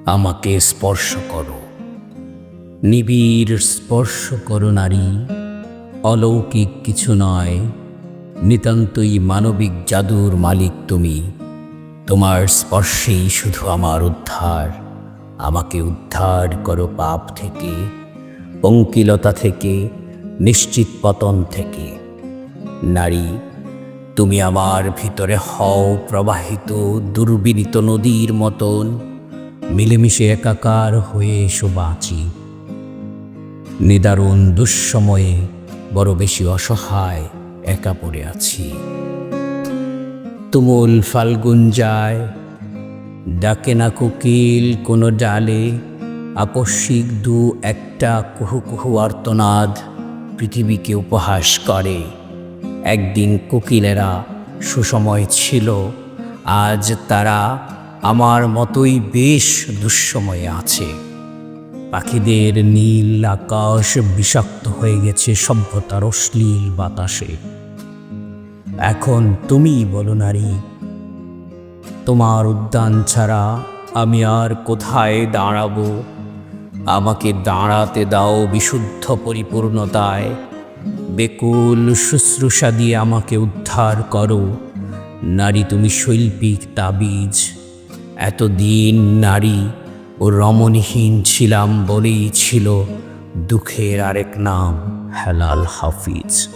আমাকে স্পর্শ করো, নিবিড় স্পর্শ করো নারী। অলৌকিক কিছু নয়, নিতান্তই মানবিক জাদুর মালিক তুমি। তোমার স্পর্শেই শুধু আমার উদ্ধার। আমাকে উদ্ধার করো পাপ থেকে, পঙ্কিলতা থেকে, নিশ্চিত পতন থেকে। নারী, তুমি আমার ভিতরে হও প্রবাহিত দুর্বিনীত নদীর মতন। মিলেমিশে একাকার হয়ে এসো বাঁচি। নিদারুণ দুঃসময়ে বড় বেশি অসহায় একা পড়ে আছি। তুমুল ফাল্গুন যায়, ডাকে না কোকিল কোনো ডালে। আকস্মিক দু একটা কুহু কুহু আর্তনাদ পৃথিবীকে উপহাস করে। একদিন কোকিলেরা সুসময় ছিল, আজ তারা আমার মতোই বেশ দুঃসময়ে আছে। পাখিদের নীল আকাশ বিষাক্ত হয়ে গেছে সভ্যতার অশ্লীল বাতাসে। এখন তুমিই বলো নারী, তোমার উদ্যান ছাড়া আমি আর কোথায় দাঁড়াবো? আমাকে দাঁড়াতে দাও বিশুদ্ধ পরিপূর্ণতায়। বেকুল শুশ্রূষা দিয়ে আমাকে উদ্ধার করো। নারী, তুমি শৈল্পিক তাবিজ। এতদিন নারী ও রমণীহীন ছিলাম বলেই ছিল দুঃখের আরেক নাম হেলাল হাফিজ।